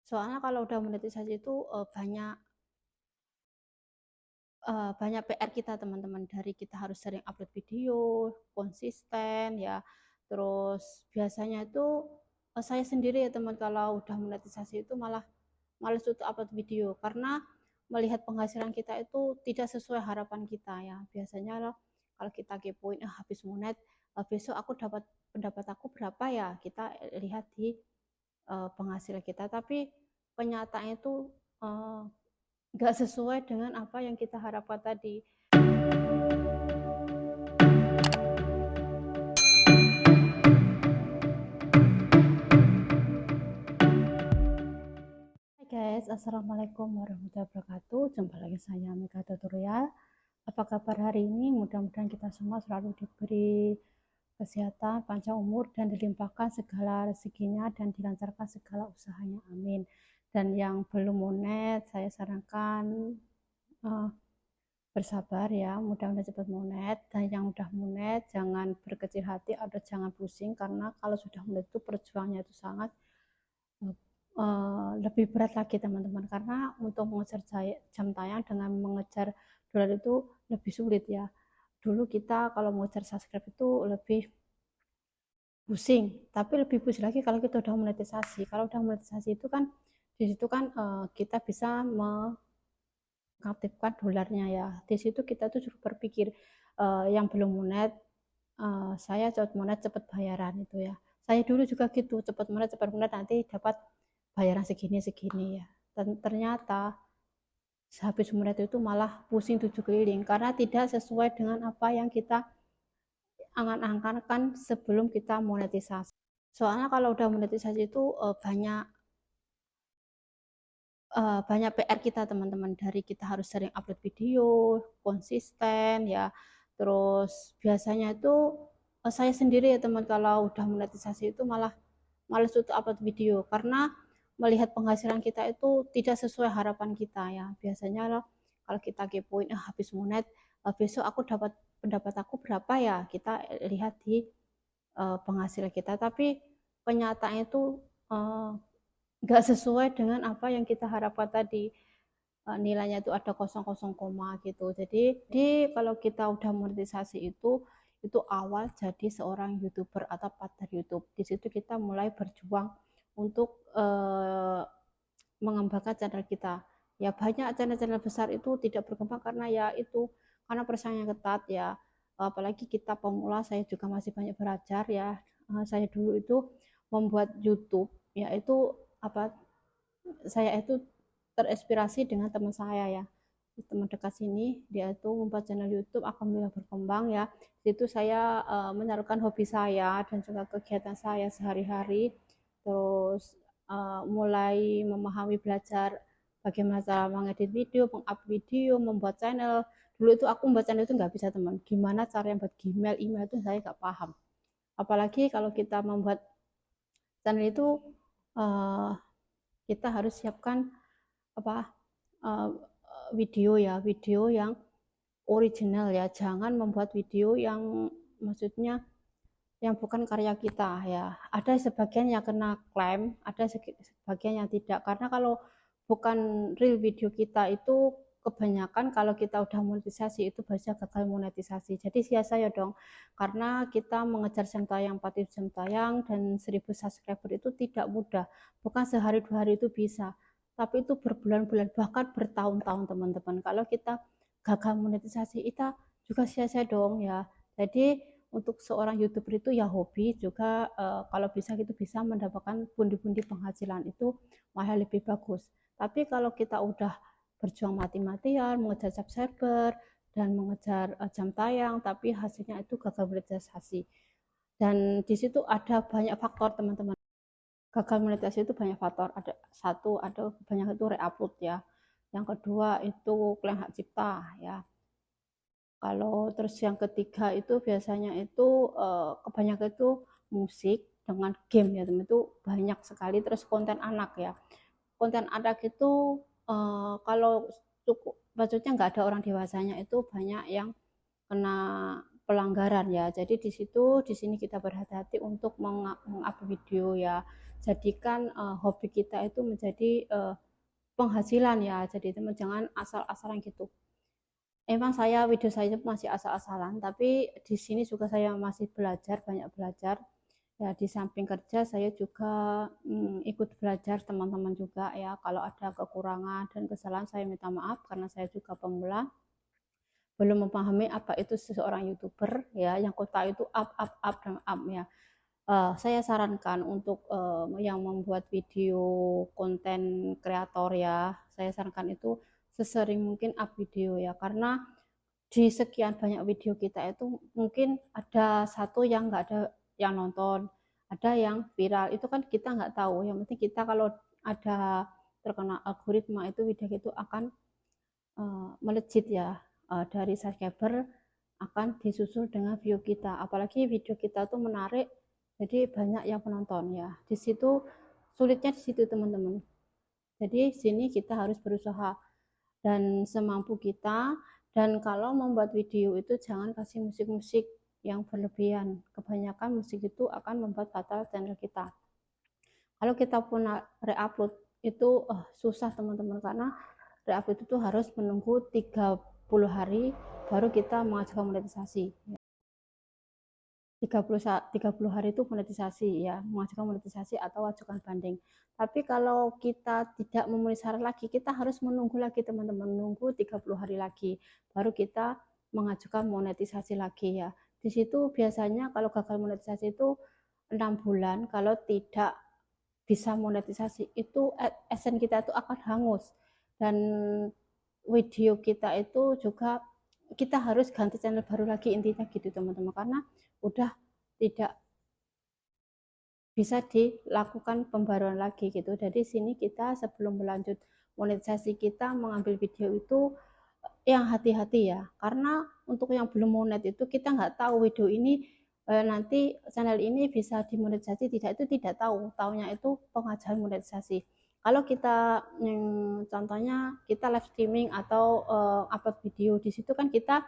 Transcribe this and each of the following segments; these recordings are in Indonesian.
Soalnya kalau udah monetisasi itu, banyak PR kita teman-teman, dari kita harus sering upload video, konsisten ya, terus biasanya itu, saya sendiri ya teman kalau udah monetisasi itu malah males untuk upload video, karena melihat penghasilan kita itu tidak sesuai harapan kita ya. Biasanya loh kalau kita kepoin, habis monet, besok aku dapat pendapat aku berapa ya, kita lihat di, penghasilan kita, tapi kenyataannya itu, eee, nggak sesuai dengan apa yang kita harapkan tadi. Hai guys, assalamualaikum warahmatullahi wabarakatuh. Jumpa lagi saya Mega Tutorial. Apa kabar hari ini? Mudah-mudahan kita semua selalu diberi kesehatan, panjang umur, dan dilimpahkan segala rezekinya dan dilancarkan segala usahanya. Amin. Dan yang belum monet, saya sarankan uh, bersabar ya, mudah-mudahan cepat monet. Dan yang udah monet, jangan berkecil hati atau jangan pusing, karena kalau sudah monet itu perjuangannya itu sangat lebih berat lagi teman-teman, karena untuk mengejar jam tayang dengan mengejar dolar itu lebih sulit ya. Dulu kita kalau mengejar subscribe itu lebih pusing, tapi lebih pusing lagi kalau kita udah monetisasi. Kalau udah monetisasi itu kan di situ kan kita bisa mengaktifkan dolarnya ya. Di situ kita tuh juga berpikir, yang belum monet, saya cepat monet cepat bayaran itu ya. Saya dulu juga gitu, cepat monet nanti dapat bayaran segini-segini ya. Dan ternyata habis monet itu malah pusing tujuh keliling karena tidak sesuai dengan apa yang kita angan-angankan sebelum kita monetisasi. Soalnya kalau udah monetisasi itu, banyak PR kita teman-teman, dari kita harus sering upload video, konsisten ya. Terus biasanya itu, saya sendiri ya teman kalau udah monetisasi itu malah males untuk upload video, karena melihat penghasilan kita itu tidak sesuai harapan kita ya. Biasanya loh kalau kita kepoin, habis monet, besok aku dapat pendapat aku berapa ya, kita lihat di, penghasilan kita, tapi kenyataannya itu, uh, nggak sesuai dengan apa yang kita harapkan tadi. Nilainya itu ada kosong kosong koma gitu. Jadi kalau kita udah monetisasi itu awal jadi seorang YouTuber atau partner YouTube. Di situ kita mulai berjuang untuk mengembangkan channel kita. Ya banyak channel-channel besar itu tidak berkembang karena ya itu, karena persaingan ketat ya. Apalagi kita pemula, saya juga masih banyak belajar ya. Saya dulu itu membuat YouTube, yaitu apa, saya itu terinspirasi dengan teman saya ya, teman dekat sini, dia itu membuat channel YouTube, alhamdulillah berkembang ya. Di situ saya menyalurkan hobi saya dan juga kegiatan saya sehari-hari, terus mulai memahami, belajar bagaimana cara mengedit video, mengupload video, membuat channel. Dulu itu aku membuat channel itu nggak bisa teman, gimana cara yang buat Gmail, email itu saya nggak paham. Apalagi kalau kita membuat channel itu, uh, kita harus siapkan apa, uh, video ya, video yang original ya, jangan membuat video yang maksudnya yang bukan karya kita ya. Ada sebagian yang kena klaim, ada sebagian yang tidak, karena kalau bukan real video kita itu, kebanyakan kalau kita udah monetisasi itu bisa gagal monetisasi. Jadi sia-sia dong, karena kita mengejar jam tayang, 4 jam tayang dan 1000 subscriber itu tidak mudah, bukan sehari dua hari itu bisa, tapi itu berbulan-bulan bahkan bertahun-tahun teman-teman. Kalau kita gagal monetisasi kita juga sia-sia dong ya. Jadi untuk seorang YouTuber itu ya hobi juga, kalau bisa gitu bisa mendapatkan pundi-pundi penghasilan itu malah lebih bagus. Tapi kalau kita udah berjuang mati-matian mengejar subscriber dan mengejar jam tayang, tapi hasilnya itu gagal monetisasi. Dan di situ ada banyak faktor teman-teman. Gagal monetisasi itu banyak faktor. Ada satu, ada banyak itu reupload ya. Yang kedua itu klaim hak cipta ya. Kalau terus yang ketiga itu biasanya itu, kebanyakan itu musik dengan game ya teman, itu banyak sekali. Terus konten anak ya, konten anak itu, kalau cukup maksudnya nggak ada orang dewasanya itu banyak yang kena pelanggaran ya. Jadi di sini kita berhati-hati untuk meng-up video ya. Jadikan hobi kita itu menjadi penghasilan ya. Jadi teman jangan asal-asalan gitu. Emang video saya masih asal-asalan, tapi di sini juga saya masih belajar, banyak belajar. Ya, di samping kerja saya juga ikut belajar teman-teman juga ya. Kalau ada kekurangan dan kesalahan saya minta maaf karena saya juga pemula, belum memahami apa itu seseorang YouTuber ya, yang kota itu up dan up ya. Saya sarankan untuk yang membuat video konten kreator ya, saya sarankan itu sesering mungkin up video ya, karena di sekian banyak video kita itu mungkin ada satu yang nggak ada yang nonton, ada yang viral, itu kan kita nggak tahu. Yang penting kita kalau ada terkena algoritma itu video itu akan melejit ya, dari subscriber akan disusul dengan view kita, apalagi video kita tuh menarik jadi banyak yang penonton ya. Di situ sulitnya di situ teman-teman. Jadi sini kita harus berusaha dan semampu kita. Dan kalau membuat video itu jangan kasih musik-musik yang berlebihan, kebanyakan musik itu akan membuat fatal channel kita. Kalau kita pun re-upload itu susah teman-teman, karena re-upload itu harus menunggu 30 hari baru kita mengajukan monetisasi. 30 hari itu monetisasi ya, mengajukan monetisasi atau ajukan banding. Tapi kalau kita tidak memenuhi syarat lagi, kita harus menunggu lagi teman-teman, menunggu 30 hari lagi baru kita mengajukan monetisasi lagi ya. Di situ biasanya kalau gagal monetisasi itu 6 bulan, kalau tidak bisa monetisasi itu AdSense kita itu akan hangus, dan video kita itu juga kita harus ganti channel baru lagi, intinya gitu teman-teman, karena udah tidak bisa dilakukan pembaruan lagi gitu. Jadi sini kita sebelum melanjut monetisasi kita mengambil video itu yang hati-hati ya, karena untuk yang belum monet itu kita nggak tahu video ini nanti channel ini bisa dimonetisasi tidak, itu tidak tahu, taunya itu pengajuan monetisasi. Kalau kita contohnya kita live streaming atau upload video, di situ kan kita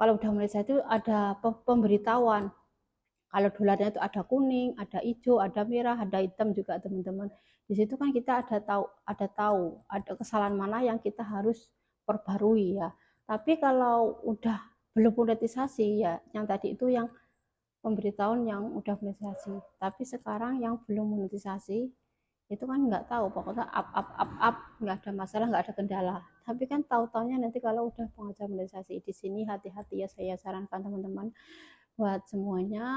kalau udah monetisasi itu ada pemberitahuan. Kalau dolarnya itu ada kuning, ada hijau, ada merah, ada hitam juga teman-teman. Di situ kan kita ada kesalahan mana yang kita harus perbarui ya. Tapi kalau udah belum monetisasi ya, yang tadi itu yang pemberitahuan yang udah monetisasi. Tapi sekarang yang belum monetisasi itu kan nggak tahu, pokoknya up nggak ada masalah, nggak ada kendala. Tapi kan tahu-taunya nanti kalau udah pengajuan monetisasi. Di sini hati-hati ya, saya sarankan teman-teman buat semuanya.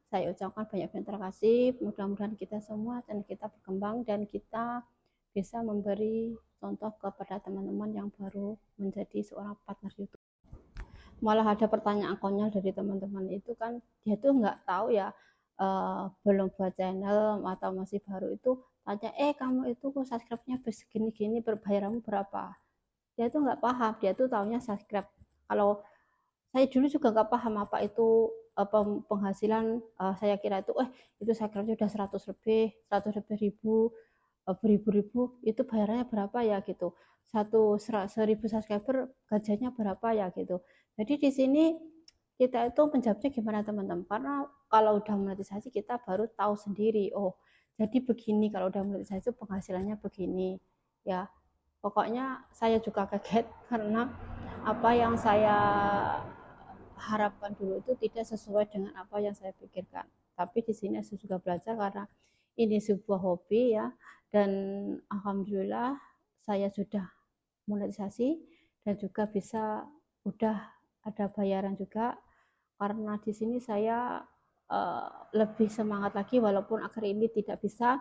Saya ucapkan banyak terima kasih, mudah-mudahan kita semua dan kita berkembang dan kita bisa memberi contoh kepada teman-teman yang baru menjadi seorang partner YouTube. Malah ada pertanyaan konyol dari teman-teman itu kan, dia tuh nggak tahu ya, belum buat channel atau masih baru itu tanya, kamu itu kok subscribe-nya segini-gini, berbayarmu berapa? Dia tuh nggak paham, dia tuh taunya subscribe. Kalau saya dulu juga nggak paham apa itu penghasilan, saya kira itu subscribe-nya udah 100 lebih ribu, beribu-ribu, itu bayarannya berapa ya gitu, 1000 subscriber gajinya berapa ya gitu. Jadi di sini kita itu menjawabnya gimana teman-teman, karena kalau udah monetisasi kita baru tahu sendiri, jadi begini, kalau udah monetisasi penghasilannya begini ya. Pokoknya saya juga kaget karena apa yang saya harapkan dulu itu tidak sesuai dengan apa yang saya pikirkan. Tapi di sini saya juga belajar karena ini sebuah hobi ya, dan alhamdulillah saya sudah monetisasi dan juga bisa udah ada bayaran juga, karena di sini saya lebih semangat lagi walaupun akhir ini tidak bisa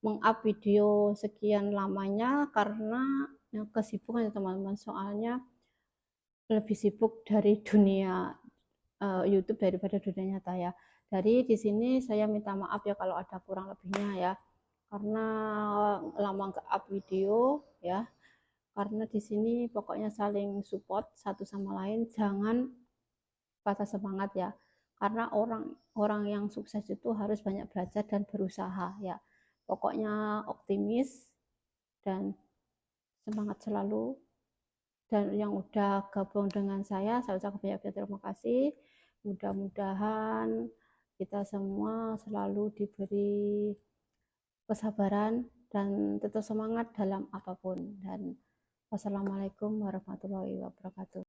meng-up video sekian lamanya karena kesibukan ya teman-teman, soalnya lebih sibuk dari dunia YouTube daripada dunia nyata ya. Dari di sini saya minta maaf ya kalau ada kurang lebihnya ya, karena lama nggak up video ya. Karena di sini pokoknya saling support satu sama lain, jangan patah semangat ya. Karena orang yang sukses itu harus banyak belajar dan berusaha ya. Pokoknya optimis dan semangat selalu. Dan yang udah gabung dengan saya ucapkan banyak terima kasih. Mudah-mudahan kita semua selalu diberi kesabaran dan tetap semangat dalam apapun. Dan wassalamualaikum warahmatullahi wabarakatuh.